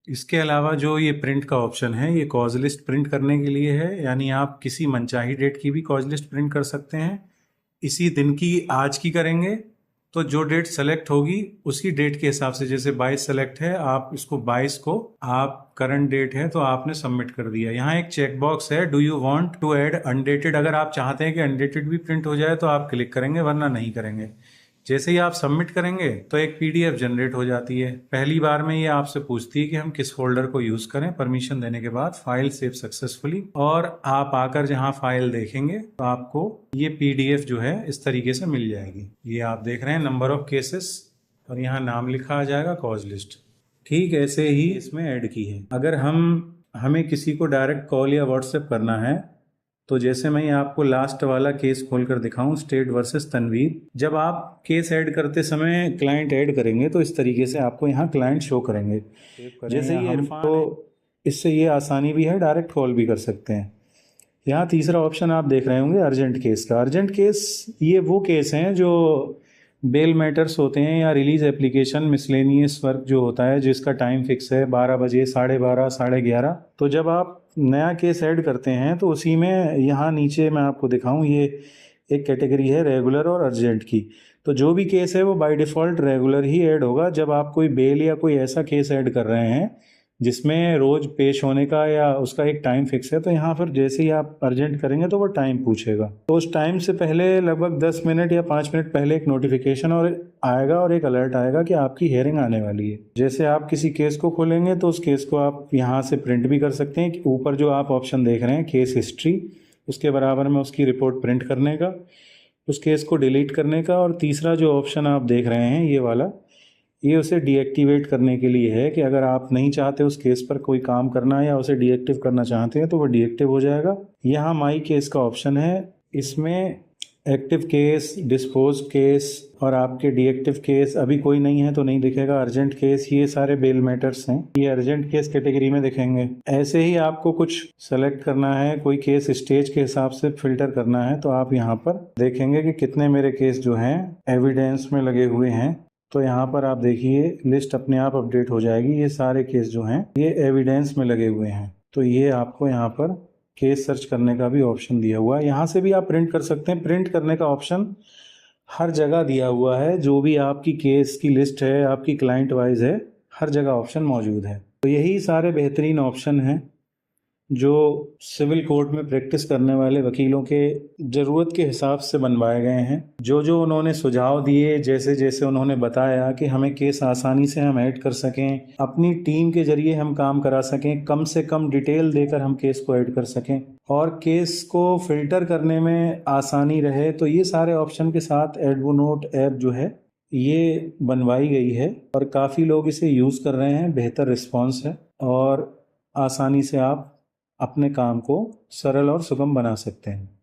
इसके अलावा जो ये प्रिंट का ऑप्शन है, ये कॉज लिस्ट प्रिंट करने के लिए है, यानी आप किसी मनचाही डेट की भी कॉज लिस्ट प्रिंट कर सकते हैं। इसी दिन की आज की करेंगे तो जो डेट सेलेक्ट होगी उसी डेट के हिसाब से, जैसे 22 सेलेक्ट है, आप इसको 22 को, आप करंट डेट है तो आपने सबमिट कर दिया। यहाँ एक चेक बॉक्स है, do you want to add undated, अगर आप चाहते हैं कि अनडेटेड भी प्रिंट हो जाए तो आप क्लिक करेंगे, वरना नहीं करेंगे। जैसे ही आप सबमिट करेंगे तो एक पीडीएफ जनरेट हो जाती है। पहली बार में ये आपसे पूछती है कि हम किस फोल्डर को यूज करें। परमिशन देने के बाद फाइल सेव सक्सेसफुली, और आप आकर जहां फाइल देखेंगे तो आपको ये पीडीएफ जो है इस तरीके से मिल जाएगी। ये आप देख रहे हैं नंबर ऑफ केसेस, और यहाँ नाम लिखा आ जाएगा कॉज लिस्ट। ठीक ऐसे ही इसमें ऐड की है। अगर हमें किसी को डायरेक्ट कॉल या व्हाट्सएप करना है, तो जैसे मैं आपको लास्ट वाला केस खोलकर दिखाऊं, स्टेट वर्सेस तनवीर, जब आप केस ऐड करते समय क्लाइंट ऐड करेंगे तो इस तरीके से आपको यहाँ क्लाइंट शो करेंगे। जैसे ये इरफान, तो इससे ये आसानी भी है, डायरेक्ट कॉल भी कर सकते हैं। यहाँ तीसरा ऑप्शन आप देख रहे होंगे अर्जेंट केस का। अर्जेंट केस ये वो केस हैं जो बेल मैटर्स होते हैं या रिलीज एप्लीकेशन मिसलेनियस वर्क जो होता है, जिसका टाइम फिक्स है 12 बजे, 12:30, 11:30। तो जब आप नया केस ऐड करते हैं तो उसी में यहाँ नीचे मैं आपको दिखाऊं, ये एक कैटेगरी है रेगुलर और अर्जेंट की। तो जो भी केस है वो by default regular he add होगा। जब आप कोई बेल या कोई ऐसा केस ऐड कर रहे हैं जिसमें रोज पेश होने का या उसका एक टाइम फिक्स है, तो यहाँ पर जैसे ही आप अर्जेंट करेंगे तो वो टाइम पूछेगा। तो उस टाइम से पहले लगभग 10 मिनट या 5 मिनट पहले एक नोटिफिकेशन और आएगा और एक अलर्ट आएगा कि आपकी हियरिंग आने वाली है। जैसे आप किसी केस को खोलेंगे तो उस केस को आप यहाँ से प्रिंट भी कर सकते हैं। ऊपर जो आप ऑप्शन देख रहे हैं केस हिस्ट्री, उसके बराबर में उसकी रिपोर्ट प्रिंट करने का, उस केस को डिलीट करने का, और तीसरा जो ऑप्शन आप देख रहे हैं ये वाला, ये उसे डीएक्टिवेट करने के लिए है कि अगर आप नहीं चाहते उस केस पर कोई काम करना या उसे डीएक्टिव करना चाहते हैं तो वो डीएक्टिव हो जाएगा। यहाँ माई केस का ऑप्शन है, इसमें एक्टिव केस, डिस्पोज केस और आपके डीएक्टिव केस अभी कोई नहीं है तो नहीं दिखेगा। अर्जेंट केस, ये सारे बेल मैटर्स हैं, ये अर्जेंट केस कैटेगरी में दिखेंगे। ऐसे ही आपको कुछ सेलेक्ट करना है, कोई केस स्टेज के हिसाब से फिल्टर करना है, तो आप यहाँ पर देखेंगे कि कितने मेरे केस जो हैं एविडेंस में लगे हुए हैं। तो यहाँ पर आप देखिए लिस्ट अपने आप अपडेट हो जाएगी। ये सारे केस जो हैं ये एविडेंस में लगे हुए हैं। तो ये आपको यहाँ पर केस सर्च करने का भी ऑप्शन दिया हुआ है। यहाँ से भी आप प्रिंट कर सकते हैं। प्रिंट करने का ऑप्शन हर जगह दिया हुआ है, जो भी आपकी केस की लिस्ट है, आपकी क्लाइंट वाइज है, हर जगह ऑप्शन मौजूद है। तो यही सारे बेहतरीन ऑप्शन हैं जो सिविल कोर्ट में प्रैक्टिस करने वाले वकीलों के ज़रूरत के हिसाब से बनवाए गए हैं। जो जो उन्होंने सुझाव दिए, जैसे जैसे उन्होंने बताया कि हमें केस आसानी से हम ऐड कर सकें, अपनी टीम के ज़रिए हम काम करा सकें, कम से कम डिटेल देकर हम केस को ऐड कर सकें और केस को फिल्टर करने में आसानी रहे, तो ये सारे ऑप्शन के साथ एडवोनोट ऐप जो है ये बनवाई गई है और काफ़ी लोग इसे यूज़ कर रहे हैं। बेहतर रिस्पॉन्स है और आसानी से आप अपने काम को सरल और सुगम बना सकते हैं।